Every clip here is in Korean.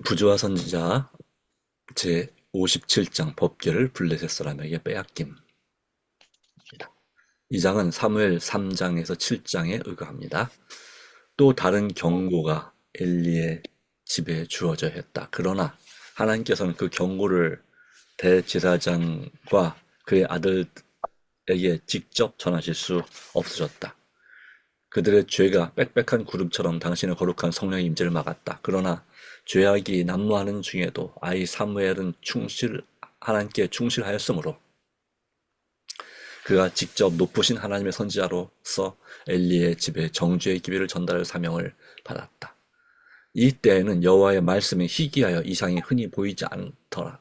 부조와 선지자 제 57장 법궤를 블레셋 사람에게 빼앗김. 이 장은 사무엘 3장에서 7장에 의거합니다. 또 다른 경고가 엘리의 집에 주어져 했다. 그러나 하나님께서는 그 경고를 대제사장과 그의 아들에게 직접 전하실 수 없으셨다. 그들의 죄가 빽빽한 구름처럼 당신의 거룩한 성령의 임재를 막았다. 그러나 죄악이 난무하는 중에도 아이 사무엘은 하나님께 충실하였으므로 그가 직접 높으신 하나님의 선지자로서 엘리의 집에 정죄의 기별을 전달할 사명을 받았다. 이때에는 여호와의 말씀이 희귀하여 이상이 흔히 보이지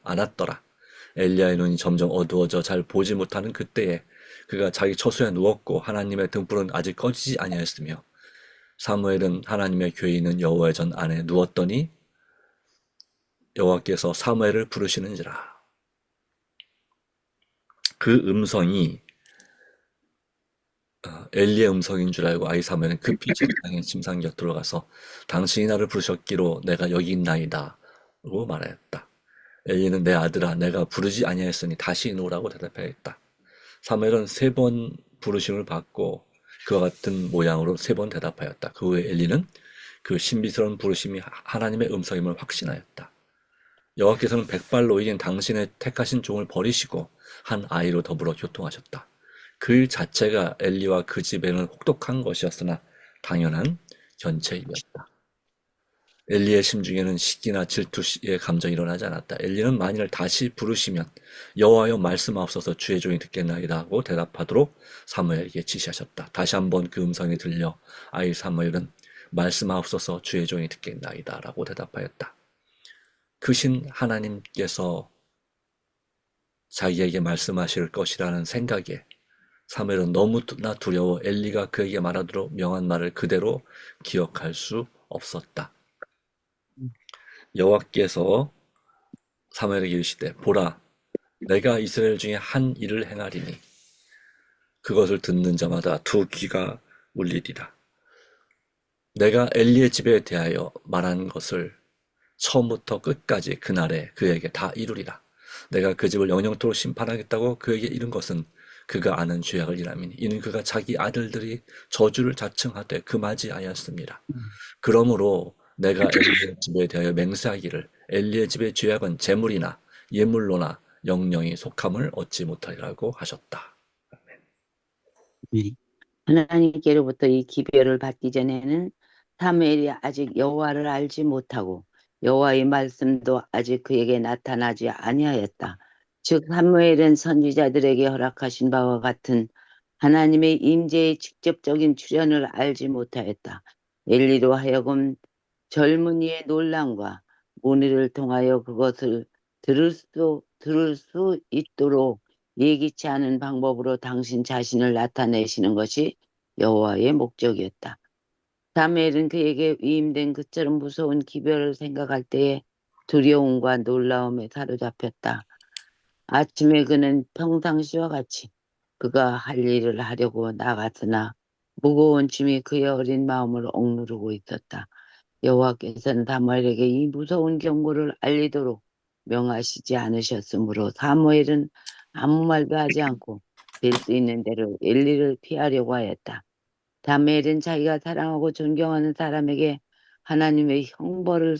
않았더라. 엘리야의 눈이 점점 어두워져 잘 보지 못하는 그때에 그가 자기 처소에 누웠고 하나님의 등불은 아직 꺼지지 아니하였으며 사무엘은 하나님의 교회 있는 여호와의 전 안에 누웠더니 여호와께서 사무엘을 부르시는지라. 그 음성이 엘리의 음성인 줄 알고 아이 사무엘은 급히 제사장의 침상 곁으로 가서 당신이 나를 부르셨기로 내가 여기 있나이다 고 말하였다. 엘리는 내 아들아 내가 부르지 아니하였으니 다시 누우라고 대답하였다. 사무엘은 3번 부르심을 받고 그와 같은 모양으로 3번 대답하였다. 그 후에 엘리는 그 신비스러운 부르심이 하나님의 음성임을 확신하였다. 여호와께서는 백발노인인 당신의 택하신 종을 버리시고 한 아이로 더불어 교통하셨다. 그 일 자체가 엘리와 그 집에는 혹독한 것이었으나 당연한 견책이었다. 엘리의 심중에는 시기나 질투의 감정이 일어나지 않았다. 엘리는 만일 다시 부르시면 여호와여 말씀하옵소서 주의 종이 듣겠나이다 하고 대답하도록 사무엘에게 지시하셨다. 다시 한번 그 음성이 들려 아이 사무엘은 말씀하옵소서 주의 종이 듣겠나이다 라고 대답하였다. 크신 하나님께서 자기에게 말씀하실 것이라는 생각에 사무엘은 너무나 두려워 엘리가 그에게 말하도록 명한 말을 그대로 기억할 수 없었다. 여호와께서 사무엘에게 이르시되 보라 내가 이스라엘 중에 한 일을 행하리니 그것을 듣는 자마다 두 귀가 울리리라. 내가 엘리의 집에 대하여 말한 것을 처음부터 끝까지 그날에 그에게 다 이루리라. 내가 그 집을 영영토록 심판하겠다고 그에게 이른 것은 그가 아는 죄악을 일함이니 이는 그가 자기 아들들이 저주를 자청하되 금하지아니하였습니다. 그러므로 내가 엘리의 집에 대하여 맹세하기를 엘리의 집의 죄악은 재물이나 예물로나 영영이 속함을 얻지 못하리라고 하셨다. 네. 하나님께로부터 이 기별을 받기 전에는 사무엘이 아직 여호와를 알지 못하고 여호와의 말씀도 아직 그에게 나타나지 아니하였다. 즉 사무엘은 선지자들에게 허락하신 바와 같은 하나님의 임재의 직접적인 출현을 알지 못하였다. 엘리로 하여금 젊은이의 논란과 문의를 통하여 그것을 들을 수 있도록 예기치 않은 방법으로 당신 자신을 나타내시는 것이 여호와의 목적이었다. 사무엘은 그에게 위임된 그처럼 무서운 기별을 생각할 때에 두려움과 놀라움에 사로잡혔다. 아침에 그는 평상시와 같이 그가 할 일을 하려고 나갔으나 무거운 짐이 그의 어린 마음을 억누르고 있었다. 여호와께서는 사무엘에게 이 무서운 경고를 알리도록 명하시지 않으셨으므로 사무엘은 아무 말도 하지 않고 될 수 있는 대로 엘리를 피하려고 하였다. 사무엘은 자기가 사랑하고 존경하는 사람에게 하나님의 형벌을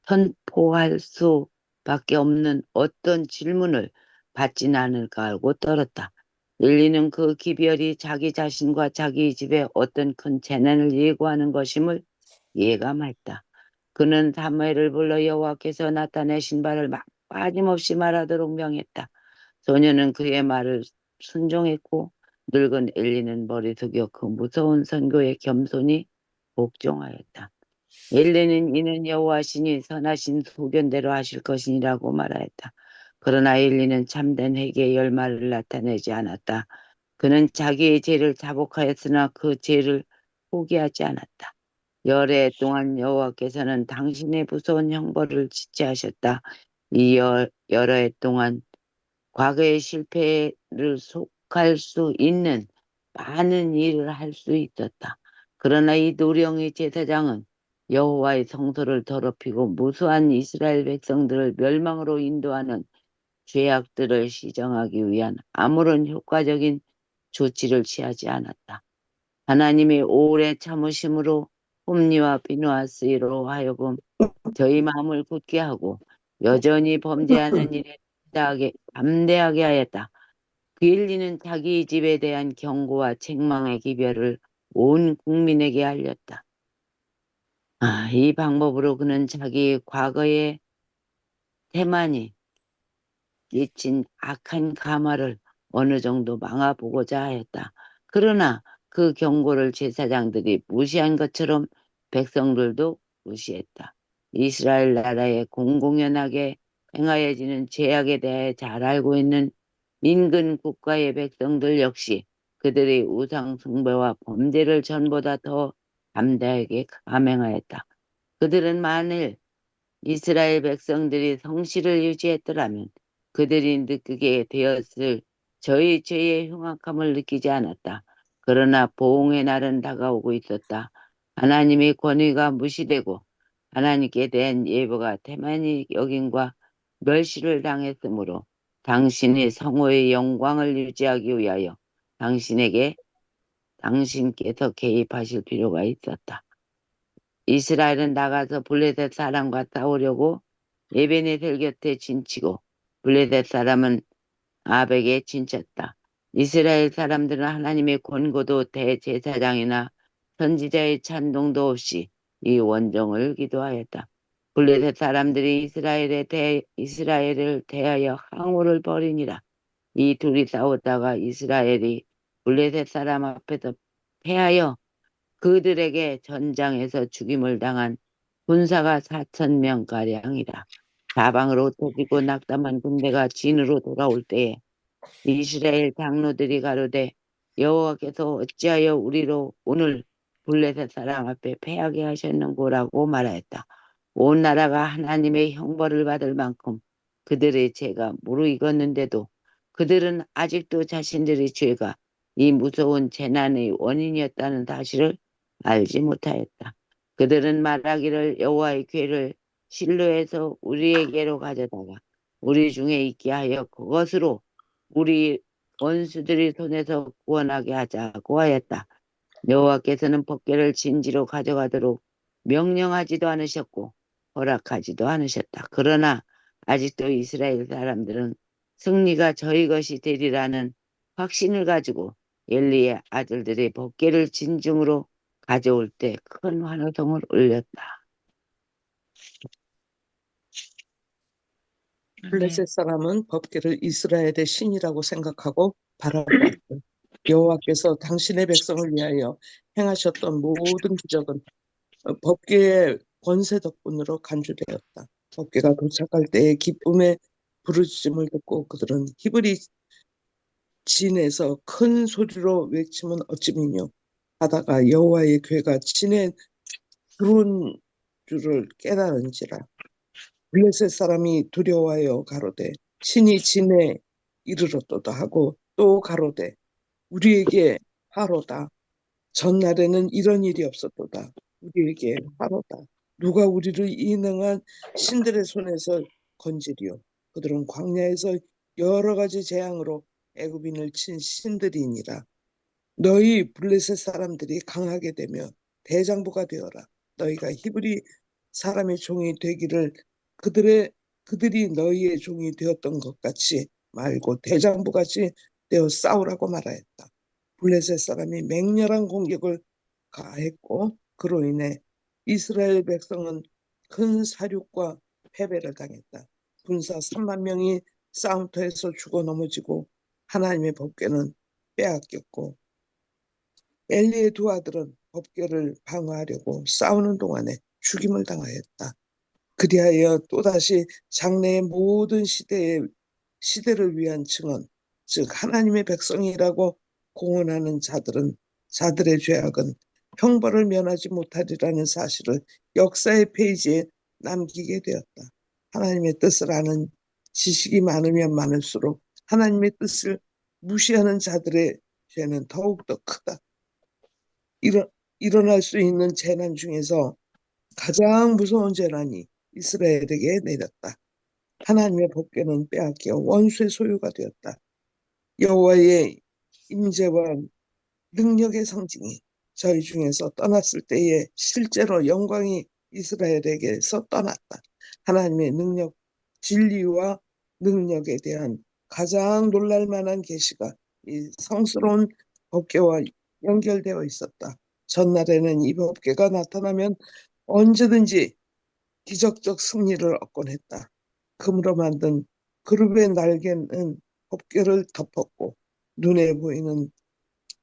선포할 수밖에 없는 어떤 질문을 받지는 않을까 알고 떨었다. 엘리는 그 기별이 자기 자신과 자기 집에 어떤 큰 재난을 예고하는 것임을 예감했다. 그는 사무엘을 불러 여호와께서 나타내신 바를 빠짐없이 말하도록 명했다. 소녀는 그의 말을 순종했고 늙은 엘리는 머리 숙여 그 무서운 선교에 겸손히 복종하였다. 엘리는 이는 여호와시니 선하신 소견대로 하실 것이니라고 말하였다. 그러나 엘리는 참된 회개의 열매를 나타내지 않았다. 그는 자기의 죄를 자복하였으나 그 죄를 포기하지 않았다. 열해 동안 여호와께서는 당신의 무서운 형벌을 지체하셨다. 이 여러 해 동안 과거의 실패를 속할 수 있는 많은 일을 할 수 있었다. 그러나 이 노령의 제사장은 여호와의 성소를 더럽히고 무수한 이스라엘 백성들을 멸망으로 인도하는 죄악들을 시정하기 위한 아무런 효과적인 조치를 취하지 않았다. 하나님의 오래 참으심으로 홈리와 비누아스로 하여금 저희 마음을 굳게 하고 여전히 범죄하는 일에 담대하게 하였다. 그 일리는 자기 집에 대한 경고와 책망의 기별을 온 국민에게 알렸다. 이 방법으로 그는 자기 과거의 태만이 끼친 악한 가마를 어느 정도 막아보고자 하였다. 그러나 그 경고를 제사장들이 무시한 것처럼 백성들도 무시했다. 이스라엘 나라에 공공연하게 행하여지는 죄악에 대해 잘 알고 있는 인근 국가의 백성들 역시 그들의 우상 숭배와 범죄를 전보다 더 담대하게 감행하였다. 그들은 만일 이스라엘 백성들이 성실을 유지했더라면 그들이 느끼게 되었을 저희 죄의 흉악함을 느끼지 않았다. 그러나 보응의 날은 다가오고 있었다. 하나님의 권위가 무시되고 하나님께 대한 예보가 태만히 여김과 멸시를 당했으므로 당신의 성호의 영광을 유지하기 위하여 당신께서 개입하실 필요가 있었다. 이스라엘은 나가서 블레셋 사람과 싸우려고 에베네셀 곁에 진치고 블레셋 사람은 아벡에 진쳤다. 이스라엘 사람들은 하나님의 권고도 대제사장이나 선지자의 찬동도 없이 이 원정을 기도하였다. 블레셋 사람들이 이스라엘을 대하여 항우를 벌이니라. 이 둘이 싸웠다가 이스라엘이 블레셋 사람 앞에서 패하여 그들에게 전장에서 죽임을 당한 군사가 4,000명가량이라. 사방으로 터지고 낙담한 군대가 진으로 돌아올 때에 이스라엘 장로들이 가로되 여호와께서 어찌하여 우리로 오늘 블레셋 사람 앞에 패하게 하셨는고라고 말하였다. 온 나라가 하나님의 형벌을 받을 만큼 그들의 죄가 무르익었는데도 그들은 아직도 자신들의 죄가 이 무서운 재난의 원인이었다는 사실을 알지 못하였다. 그들은 말하기를 여호와의 궤를 실로에서 우리에게로 가져다가 우리 중에 있게 하여 그것으로 우리 원수들의 손에서 구원하게 하자고 하였다. 여호와께서는 법궤를 진지로 가져가도록 명령하지도 않으셨고 허락하지도 않으셨다. 그러나 아직도 이스라엘 사람들은 승리가 저희 것이 되리라는 확신을 가지고 엘리의 아들들이 법궤를 진중으로 가져올 때 큰 환호성을 울렸다. 블레셋 사람은 법궤를 이스라엘의 신이라고 생각하고 바라보았고 여호와께서 당신의 백성을 위하여 행하셨던 모든 기적은 법궤의 권세 덕분으로 간주되었다. 법궤가 도착할 때의 기쁨의 부르짖음을 듣고 그들은 히브리 진에서 큰 소리로 외치면 어찌미뇨 하다가 여호와의 궤가 진에 들어온 줄을 깨달은지라. 블레셋 사람이 두려워하여 가로되 신이 진에 이르렀도다 하고 또 가로되 우리에게 하로다. 전날에는 이런 일이 없었도다. 우리에게 하로다. 누가 우리를 이 능한 신들의 손에서 건지리요. 그들은 광야에서 여러 가지 재앙으로 애굽인을 친 신들이니라. 너희 블레셋 사람들이 강하게 되며 대장부가 되어라. 너희가 히브리 사람의 종이 되기를 그들이 너희의 종이 되었던 것 같이 말고 대장부 같이 되어 싸우라고 말하였다. 블레셋 사람이 맹렬한 공격을 가했고 그로 인해 이스라엘 백성은 큰 사륙과 패배를 당했다. 군사 3만 명이 싸움터에서 죽어 넘어지고 하나님의 법궤는 빼앗겼고 엘리의 두 아들은 법궤를 방어하려고 싸우는 동안에 죽임을 당하였다. 그리하여 또다시 장래의 모든 시대를 위한 증언, 즉 하나님의 백성이라고 공언하는 자들의 죄악은 형벌을 면하지 못하리라는 사실을 역사의 페이지에 남기게 되었다. 하나님의 뜻을 아는 지식이 많으면 많을수록 하나님의 뜻을 무시하는 자들의 죄는 더욱더 크다. 일어날 수 있는 재난 중에서 가장 무서운 재난이 이스라엘에게 내렸다. 하나님의 법궤는 빼앗겨 원수의 소유가 되었다. 여호와의 임재와 능력의 상징이 저희 중에서 떠났을 때에 실제로 영광이 이스라엘에게서 떠났다. 하나님의 능력, 진리와 능력에 대한 가장 놀랄 만한 계시가 이 성스러운 법궤와 연결되어 있었다. 전날에는 이 법궤가 나타나면 언제든지 기적적 승리를 얻곤 했다. 금으로 만든 그룹의 날개는 법궤를 덮었고 눈에 보이는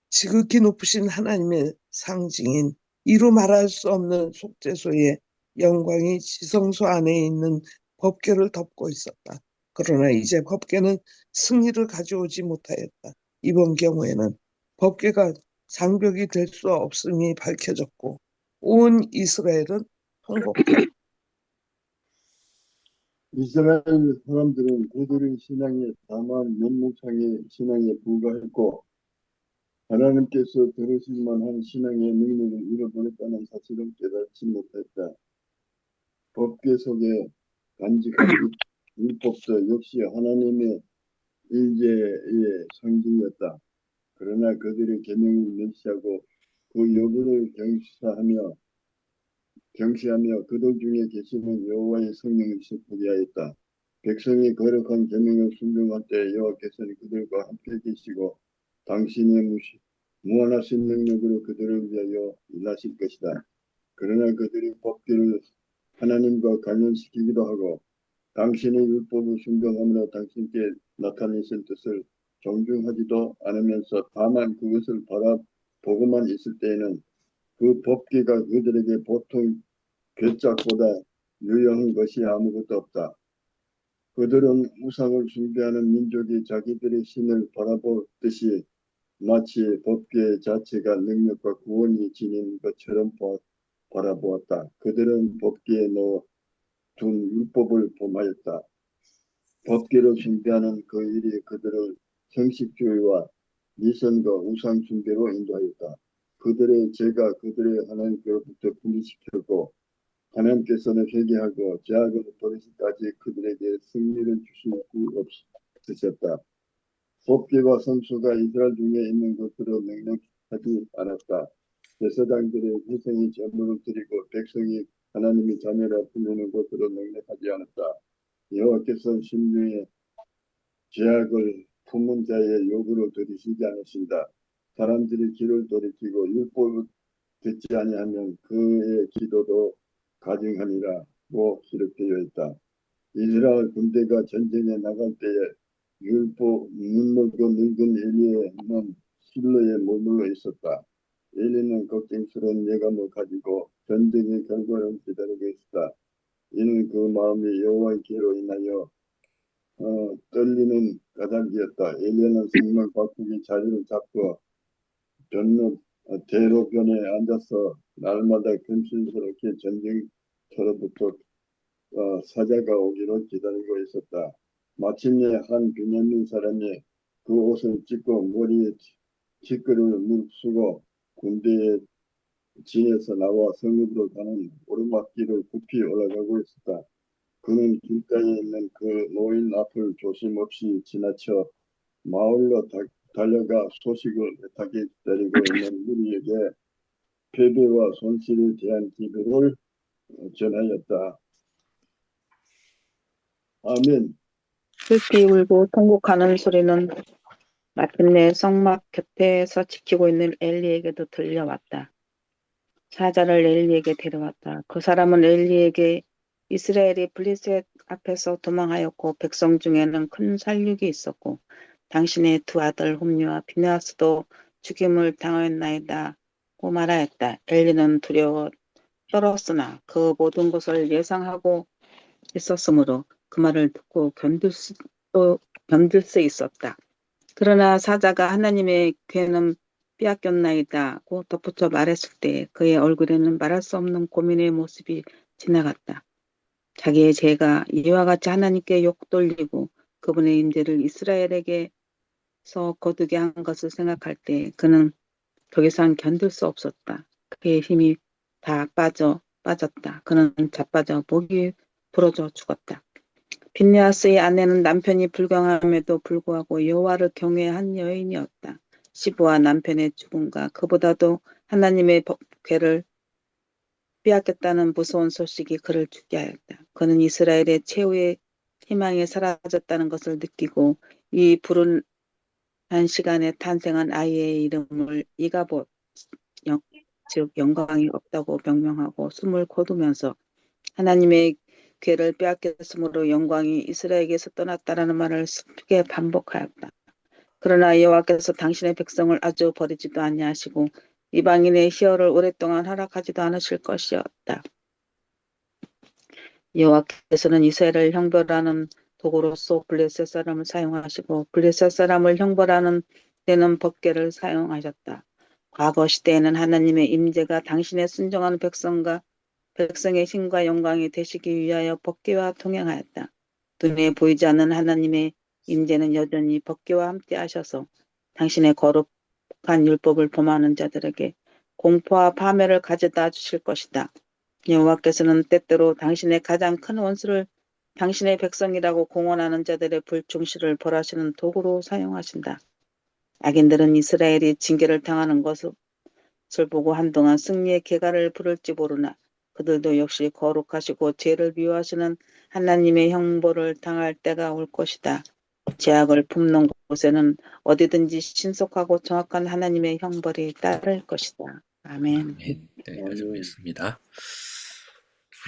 지극히 높으신 하나님의 상징인 이루 말할 수 없는 속죄소의 영광이 지성소 안에 있는 법궤를 덮고 있었다. 그러나 이제 법궤는 승리를 가져오지 못하였다. 이번 경우에는 법궤가 장벽이 될 수 없음이 밝혀졌고 온 이스라엘은 통곡했다. 이스라엘 사람들은 그들의 신앙에 다만 면목상의 신앙에 불과했고 하나님께서 들으실 만한 신앙의 능력을 잃어버렸다는 사실을 깨닫지 못했다. 법궤 속에 간직한 율법도 역시 하나님의 일제의 상징이었다. 그러나 그들의 계명을 멸시하고 그 여부를 경시하며 그들 중에 계시는 여호와의 성령을 슬프게 하였다. 백성이 거룩한 계명을 순종할 때 여호와께서는 그들과 함께 계시고 당신의 무한하신 능력으로 그들을 위하여 일하실 것이다. 그러나 그들이 법궤를 하나님과 관련시키기도 하고 당신의 율법을 순종함으로 당신께 나타내신 뜻을 존중하지도 않으면서 다만 그것을 바라보고만 있을 때에는 그 법궤가 그들에게 보통 괴짝보다 유용한 것이 아무것도 없다. 그들은 우상을 숭배하는 민족이 자기들의 신을 바라보듯이 마치 법궤 자체가 능력과 구원이 지닌 것처럼 바라보았다. 그들은 법궤에 넣어둔 율법을 범하였다. 법궤를 숭배하는 그 일이 그들을 형식주의와 미선과 우상 숭배로 인도하였다. 그들의 죄가 그들의 하나님께로부터 분리시켰고 하나님께서는 회개하고 죄악을 버리시기까지 그들에게 승리를 주실 수 없으셨다. 법궤와 성수가 이스라엘 중에 있는 것으로 능력하지 않았다. 제사장들의 희생이 제물을 드리고 백성이 하나님의 자녀라 불리는 것으로 능력하지 않았다. 여호와께서 심령의 죄악을 품은 자의 요구를 들으시지 않으신다. 사람들이 길을 돌이키고 율법을 듣지 아니하면 그의 기도도 가증하니라고 기록되어 있다. 이스라엘 군대가 전쟁에 나갈 때에 눈물고 늙은 엘리야는 실로에 머물러 있었다. 엘리는 걱정스러운 예감을 가지고 전쟁의 결과를 기다리고 있었다. 이는 그 마음이 여호와께로 인하여 떨리는 까닭이었다. 엘리야는 성막 바꾸기 자리를 잡고 대로변에 앉아서 날마다 근심스럽게 전쟁터로부터 사자가 오기를 기다리고 있었다. 마침내 한 베냐민 사람이 그 옷을 찢고 머리에 티끌을 무릅쓰고 군대의 진에서 나와 성읍으로 가는 오르막길을 급히 올라가고 있었다. 그는 길가에 있는 그 노인 앞을 조심없이 지나쳐 마을로 달려가 소식을 애타게 기다리고 있는 무리에게 패배와 손실에 대한 기별을 전하였다. 아멘. 슬피 울고 통곡하는 소리는 마침내 성막 곁에서 지키고 있는 엘리에게도 들려왔다. 사자를 엘리에게 데려왔다. 그 사람은 엘리에게 이스라엘이 블레셋 앞에서 도망하였고 백성 중에는 큰 살육이 있었고 당신의 두 아들 홈리와 비느하스도 죽임을 당하였나이다고 말하였다. 엘리는 두려워 떨었으나 그 모든 것을 예상하고 있었으므로 그 말을 듣고 견딜 수 있었다. 그러나 사자가 하나님의 괴는 빼앗겼나이다고 덧붙여 말했을 때 그의 얼굴에는 말할 수 없는 고민의 모습이 지나갔다. 자기의 죄가 이와 같이 하나님께 욕돌리고 그분의 임재를 이스라엘에게서 거두게 한 것을 생각할 때 그는 더 이상 견딜 수 없었다. 그의 힘이 다 빠져 빠졌다. 그는 자빠져 목이 부러져 죽었다. 빈야스의 아내는 남편이 불경함에도 불구하고 여호와를 경외한 여인이었다. 시부와 남편의 죽음과 그보다도 하나님의 괴를 빼앗겼다는 무서운 소식이 그를 죽게 하였다. 그는 이스라엘의 최후의 희망이 사라졌다는 것을 느끼고 이 불운한 시간에 탄생한 아이의 이름을 이가봇, 즉 영광이 없다고 명명하고 숨을 거두면서 하나님의 괴를 빼앗겼으므로 영광이 이스라엘에게서 떠났다라는 말을 슬프게 반복하였다. 그러나 여호와께서 당신의 백성을 아주 버리지도 아니하시고 이방인의 희열을 오랫동안 허락하지도 않으실 것이었다. 여호와께서는 이스라엘을 형벌하는 도구로서 블레셋 사람을 사용하시고 블레셋 사람을 형벌하는 데는 법궤를 사용하셨다. 과거 시대에는 하나님의 임재가 당신의 순종하는 백성의 힘과 영광이 되시기 위하여 법궤와 동행하였다. 눈에 보이지 않는 하나님의 임재는 여전히 법궤와 함께 하셔서 당신의 거룩한 율법을 범하는 자들에게 공포와 파멸을 가져다 주실 것이다. 여호와께서는 때때로 당신의 가장 큰 원수를 당신의 백성이라고 공언하는 자들의 불충실을 벌하시는 도구로 사용하신다. 악인들은 이스라엘이 징계를 당하는 것을 보고 한동안 승리의 계가를 부를지 모르나 그들도 역시 거룩하시고 죄를 미워하시는 하나님의 형벌을 당할 때가 올 것이다. 죄악을 품는 곳에는 어디든지 신속하고 정확한 하나님의 형벌이 따를 것이다. 아멘. 아멘. 여기까지 보겠습니다.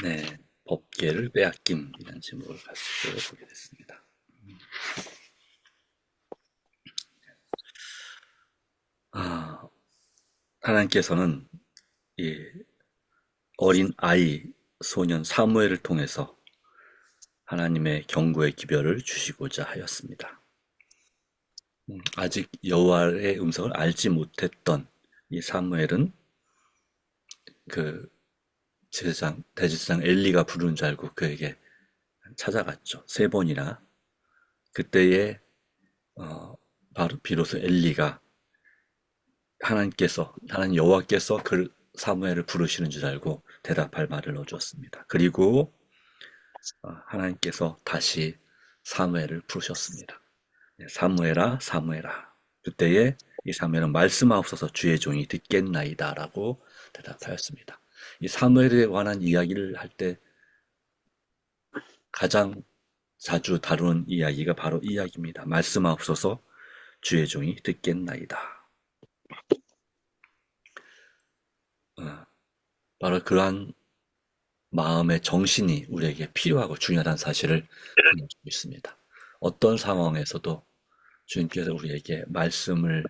네, 법궤를 빼앗김이라는 제목을 가지고 보게 됐습니다. 하나님께서는 이 어린 아이 소년 사무엘을 통해서 하나님의 경고의 기별을 주시고자 하였습니다. 아직 여호와의 음성을 알지 못했던 이 사무엘은 그 대제사장 엘리가 부르는 줄 알고 그에게 찾아갔죠. 3번이나. 그때에 바로 비로소 엘리가 하나님 여호와께서 그 사무엘을 부르시는 줄 알고 대답할 말을 넣어주었습니다. 그리고 하나님께서 다시 사무엘을 부르셨습니다. 사무엘아, 사무엘아. 그때에 이 사무엘은 말씀하옵소서 주의 종이 듣겠나이다 라고 대답하였습니다. 이 사무엘에 관한 이야기를 할 때 가장 자주 다루는 이야기가 바로 이 이야기입니다. 말씀하옵소서 주의 종이 듣겠나이다. 바로 그러한 마음의 정신이 우리에게 필요하고 중요하다는 사실을 보여주고 있습니다. 어떤 상황에서도 주님께서 우리에게 말씀을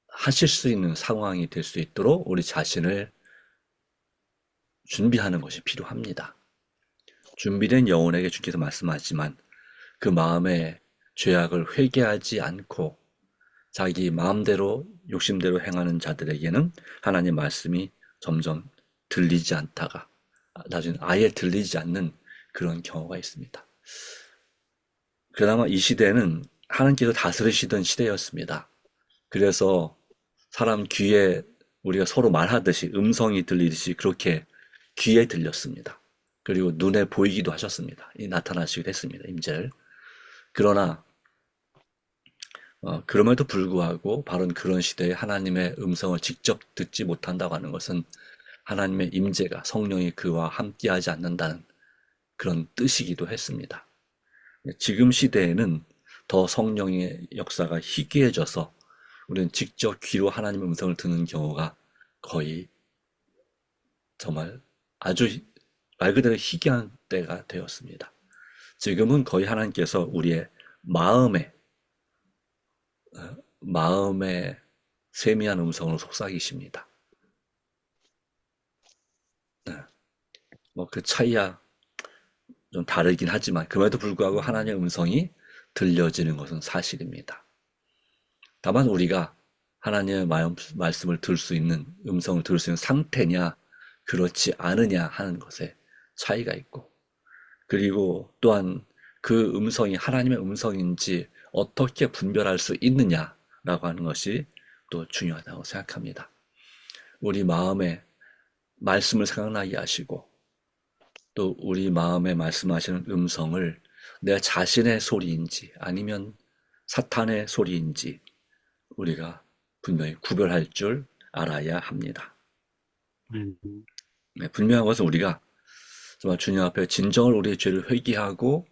하실 수 있는 상황이 될 수 있도록 우리 자신을 준비하는 것이 필요합니다. 준비된 영혼에게 주께서 말씀하지만 그 마음의 죄악을 회개하지 않고 자기 마음대로 욕심대로 행하는 자들에게는 하나님 말씀이 점점 들리지 않다가 나중에 아예 들리지 않는 그런 경우가 있습니다. 그나마 이 시대는 하나님께서 다스리시던 시대였습니다. 그래서 사람 귀에 우리가 서로 말하듯이 음성이 들리듯이 그렇게 귀에 들렸습니다. 그리고 눈에 보이기도 하셨습니다. 나타나시기도 했습니다. 임재를. 그러나 그럼에도 불구하고 바로 그런 시대에 하나님의 음성을 직접 듣지 못한다고 하는 것은 하나님의 임재가 성령이 그와 함께하지 않는다는 그런 뜻이기도 했습니다. 지금 시대에는 더 성령의 역사가 희귀해져서 우리는 직접 귀로 하나님의 음성을 듣는 경우가 거의 정말 아주 말 그대로 희귀한 때가 되었습니다. 지금은 거의 하나님께서 우리의 마음의 세미한 음성으로 속삭이십니다. 그 차이야 좀 다르긴 하지만 그럼에도 불구하고 하나님의 음성이 들려지는 것은 사실입니다. 다만 우리가 하나님의 말씀을 들을 수 있는 음성을 들을 수 있는 상태냐 그렇지 않으냐 하는 것에 차이가 있고 그리고 또한 그 음성이 하나님의 음성인지 어떻게 분별할 수 있느냐라고 하는 것이 또 중요하다고 생각합니다. 우리 마음에 말씀을 생각나게 하시고 또 우리 마음에 말씀하시는 음성을 내 자신의 소리인지 아니면 사탄의 소리인지 우리가 분명히 구별할 줄 알아야 합니다. 네, 분명한 것은 우리가 정말 주님 앞에 진정을 우리의 죄를 회개하고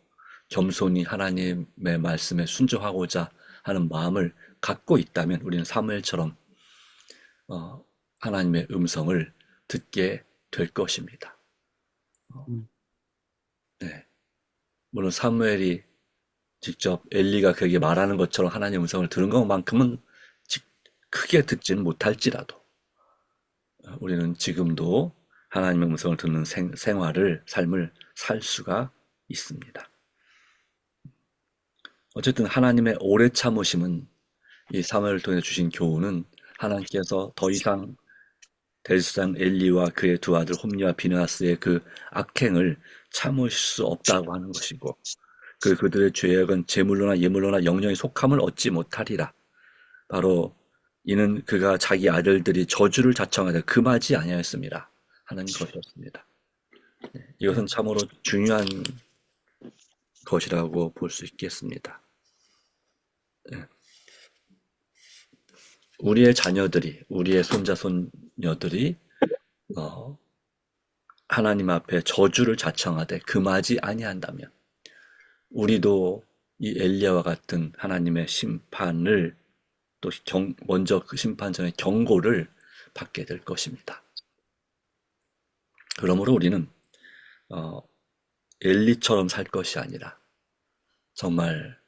겸손히 하나님의 말씀에 순종하고자 하는 마음을 갖고 있다면 우리는 사무엘처럼 하나님의 음성을 듣게 될 것입니다. 네. 물론 사무엘이 직접 엘리가 그에게 말하는 것처럼 하나님의 음성을 들은 것만큼은 크게 듣지는 못할지라도 우리는 지금도 하나님의 음성을 듣는 삶을 살 수가 있습니다. 어쨌든 하나님의 오래 참으심은 이 사무엘을 통해 주신 교훈은 하나님께서 더 이상 대제사장 엘리와 그의 두 아들 홈리와 비느하스의 그 악행을 참으실 수 없다고 하는 것이고 그들의 죄악은 제물로나 예물로나 영영의 속함을 얻지 못하리라. 바로 이는 그가 자기 아들들이 저주를 자청하되 금하지 아니하였습니다 하는 것이었습니다. 이것은 참으로 중요한 것이라고 볼 수 있겠습니다. 우리의 자녀들이, 우리의 손자, 손녀들이 하나님 앞에 저주를 자청하되 금하지 아니한다면 우리도 이 엘리야와 같은 하나님의 심판을 또 먼저 그 심판 전에 경고를 받게 될 것입니다. 그러므로 우리는 엘리처럼 살 것이 아니라 정말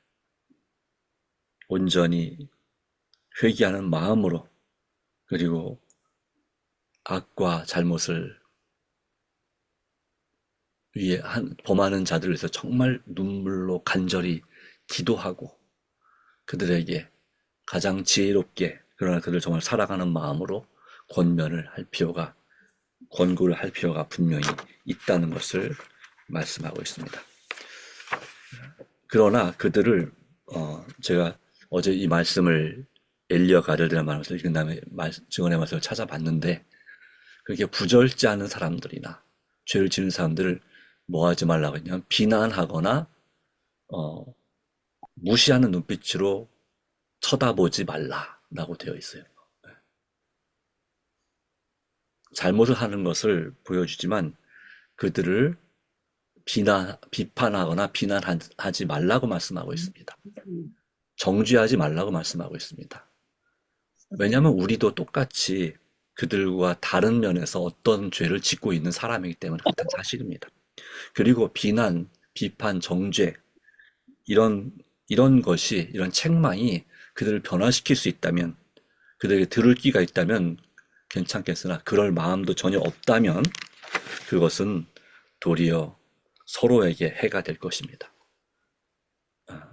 온전히 회개하는 마음으로 그리고 악과 잘못을 위해 범하는 자들을 위해서 정말 눈물로 간절히 기도하고 그들에게 가장 지혜롭게 그러나 그들을 정말 사랑하는 마음으로 권고를 할 필요가 분명히 있다는 것을 말씀하고 있습니다. 그러나 그들을 제가 어제 이 말씀을 엘리야가 아들들의 말씀을 읽은 다음에 증언의 말씀을 찾아봤는데 그렇게 부절지 않은 사람들이나 죄를 지는 사람들을 뭐 하지 말라고 했냐면 비난하거나 무시하는 눈빛으로 쳐다보지 말라라고 되어 있어요. 잘못을 하는 것을 보여주지만 그들을 비판하거나 비난하지 말라고 말씀하고 있습니다. 정죄하지 말라고 말씀하고 있습니다. 왜냐하면 우리도 똑같이 그들과 다른 면에서 어떤 죄를 짓고 있는 사람이기 때문에 같은 사실입니다. 그리고 비난, 비판, 정죄 이런 것이 이런 책망이 그들을 변화시킬 수 있다면 그들에게 들을 기가 있다면 괜찮겠으나 그럴 마음도 전혀 없다면 그것은 도리어 서로에게 해가 될 것입니다.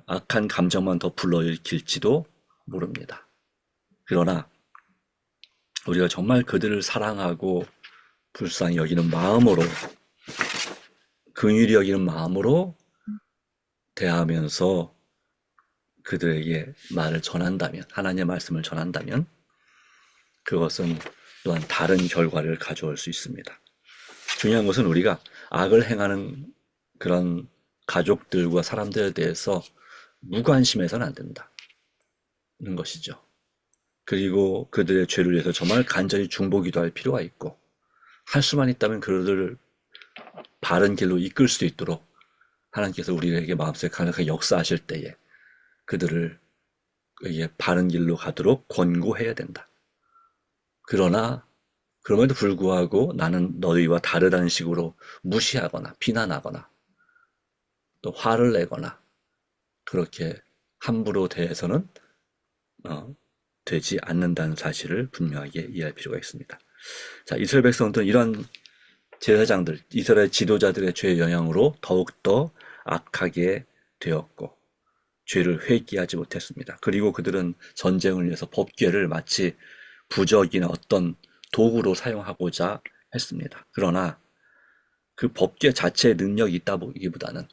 악한 감정만 더 불러일으킬지도 모릅니다. 그러나 우리가 정말 그들을 사랑하고 불쌍히 여기는 마음으로 긍휼히 여기는 마음으로 대하면서 그들에게 말을 전한다면 하나님의 말씀을 전한다면 그것은 또한 다른 결과를 가져올 수 있습니다. 중요한 것은 우리가 악을 행하는 그런 가족들과 사람들에 대해서 무관심해서는 안 된다는 것이죠. 그리고 그들의 죄를 위해서 정말 간절히 중보기도 할 필요가 있고 할 수만 있다면 그들을 바른 길로 이끌 수 있도록 하나님께서 우리에게 마음속에 강력하게 역사하실 때에 그들을 바른 길로 가도록 권고해야 된다. 그러나 그럼에도 불구하고 나는 너희와 다르다는 식으로 무시하거나 비난하거나 또 화를 내거나 그렇게 함부로 대해서는 되지 않는다는 사실을 분명하게 이해할 필요가 있습니다. 자, 이스라엘 백성들은 이런 제사장들, 이스라엘 지도자들의 죄의 영향으로 더욱더 악하게 되었고 죄를 회개하지 못했습니다. 그리고 그들은 전쟁을 위해서 법궤를 마치 부적이나 어떤 도구로 사용하고자 했습니다. 그러나 그 법궤 자체의 능력이 있다 보기보다는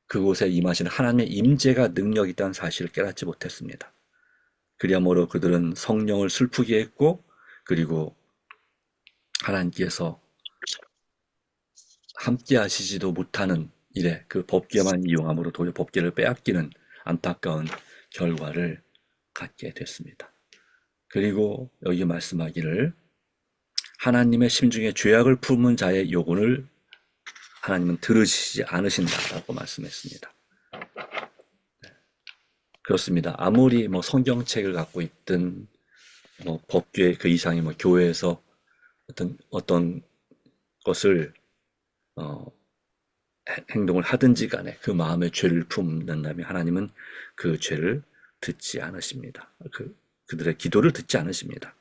그곳에 임하시는 하나님의 임재가 능력이 있다는 사실을 깨닫지 못했습니다. 그리하므로 그들은 성령을 슬프게 했고 그리고 하나님께서 함께 하시지도 못하는 일에 그 법궤만 이용함으로 도리어 법궤를 빼앗기는 안타까운 결과를 갖게 됐습니다. 그리고 여기 말씀하기를 하나님의 심중에 죄악을 품은 자의 요구를 하나님은 들으시지 않으신다라고 말씀했습니다. 그렇습니다. 아무리 뭐 성경책을 갖고 있든 뭐 법궤 그 이상의 뭐 교회에서 어떤 것을 행동을 하든지 간에 그 마음에 죄를 품는다면 하나님은 그 죄를 듣지 않으십니다. 그들의 기도를 듣지 않으십니다.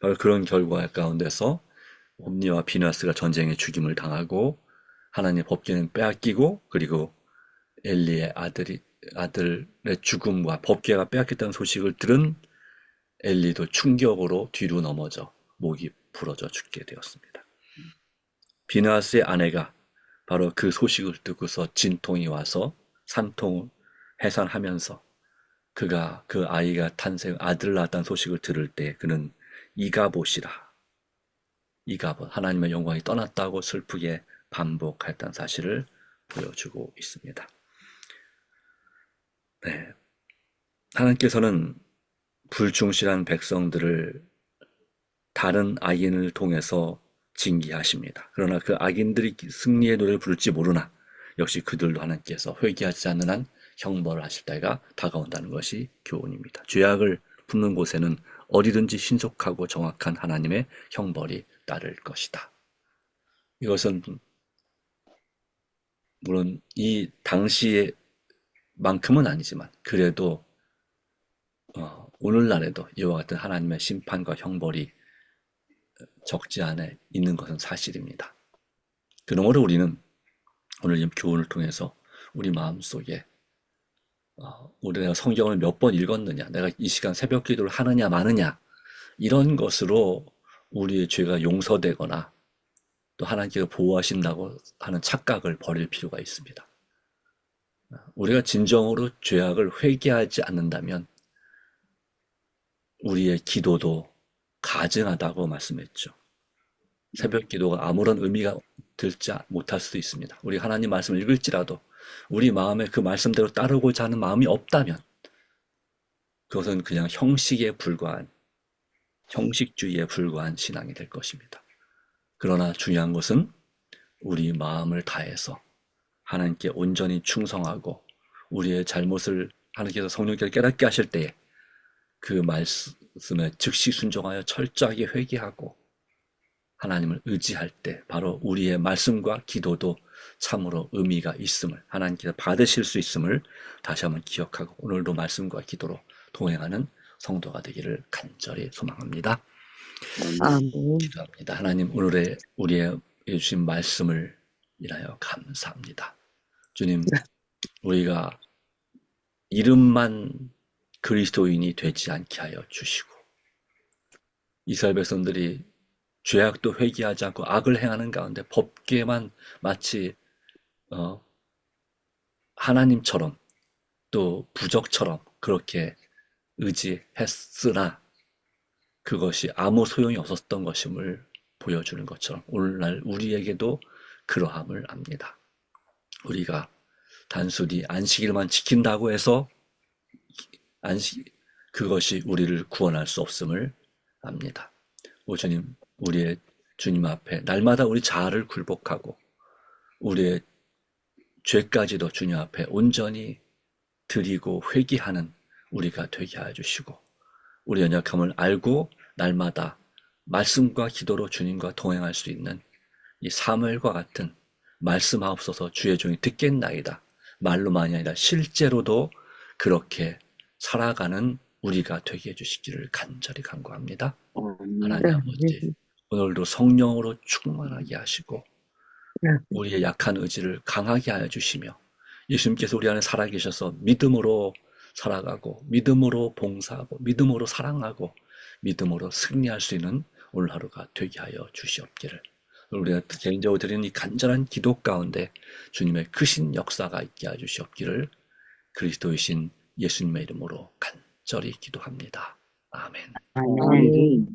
바로 그런 결과 가운데서 홈리와 비나스가 전쟁에 죽임을 당하고 하나님의 법궤는 빼앗기고 그리고 엘리의 아들의 죽음과 법궤가 빼앗겼다는 소식을 들은 엘리도 충격으로 뒤로 넘어져 목이 부러져 죽게 되었습니다. 비나스의 아내가 바로 그 소식을 듣고서 진통이 와서 산통을 해산하면서 그가 그 아이가 아들을 낳았다는 소식을 들을 때 그는 이가봇이라 이가봇 하나님의 영광이 떠났다고 슬프게 반복했다는 사실을 보여주고 있습니다. 네. 하나님께서는 불충실한 백성들을 다른 악인을 통해서 징계하십니다. 그러나 그 악인들이 승리의 노래를 부를지 모르나 역시 그들도 하나님께서 회개하지 않는 한 형벌을 하실 때가 다가온다는 것이 교훈입니다. 죄악을 품는 곳에는 어디든지 신속하고 정확한 하나님의 형벌이 따를 것이다. 이것은 물론 이 당시의 만큼은 아니지만 그래도 오늘날에도 이와 같은 하나님의 심판과 형벌이 적지 않아 있는 것은 사실입니다. 그러므로 우리는 오늘 이 교훈을 통해서 우리 마음속에 우리가 성경을 몇 번 읽었느냐, 내가 이 시간 새벽 기도를 하느냐 마느냐 이런 것으로 우리의 죄가 용서되거나 또 하나님께서 보호하신다고 하는 착각을 버릴 필요가 있습니다. 우리가 진정으로 죄악을 회개하지 않는다면 우리의 기도도 가증하다고 말씀했죠. 새벽 기도가 아무런 의미가 들지 못할 수도 있습니다. 우리 하나님 말씀을 읽을지라도 우리 마음에 그 말씀대로 따르고자 하는 마음이 없다면 그것은 그냥 형식주의에 불과한 신앙이 될 것입니다. 그러나 중요한 것은 우리 마음을 다해서 하나님께 온전히 충성하고 우리의 잘못을 하나님께서 성령께서 깨닫게 하실 때에 그 말씀에 즉시 순종하여 철저하게 회개하고 하나님을 의지할 때 바로 우리의 말씀과 기도도 참으로 의미가 있음을 하나님께서 받으실 수 있음을 다시 한번 기억하고 오늘도 말씀과 기도로 동행하는 성도가 되기를 간절히 소망합니다. 아멘. 기도합니다. 하나님 오늘의 우리의 주신 말씀을 인하여 감사합니다. 주님 우리가 이름만 그리스도인이 되지 않게 하여 주시고 이스라엘 백성들이 죄악도 회개하지 않고 악을 행하는 가운데 법궤만 마치 하나님처럼 또 부적처럼 그렇게 의지했으나 그것이 아무 소용이 없었던 것임을 보여주는 것처럼 오늘날 우리에게도 그러함을 압니다. 우리가 단순히 안식일만 지킨다고 해서 그것이 우리를 구원할 수 없음을 압니다. 오 주님, 우리의 주님 앞에 날마다 우리 자아를 굴복하고 우리의 죄까지도 주님 앞에 온전히 드리고 회개하는 우리가 되게 하여 주시고 우리 연약함을 알고 날마다 말씀과 기도로 주님과 동행할 수 있는 이 사무엘과 같은 말씀하옵소서 주의 종이 듣겠나이다. 말로만이 아니라 실제로도 그렇게 살아가는 우리가 되게 해주시기를 간절히 간구합니다. 하나님 아버지, 오늘도 성령으로 충만하게 하시고 우리의 약한 의지를 강하게 하여 주시며 예수님께서 우리 안에 살아계셔서 믿음으로 살아가고 믿음으로 봉사하고 믿음으로 사랑하고 믿음으로 승리할 수 있는 오늘 하루가 되게 하여 주시옵기를 우리가 개인적으로 드리는 이 간절한 기도 가운데 주님의 크신 역사가 있게 하여 주시옵기를 그리스도이신 예수님의 이름으로 간절히 기도합니다. 아멘. 아멘.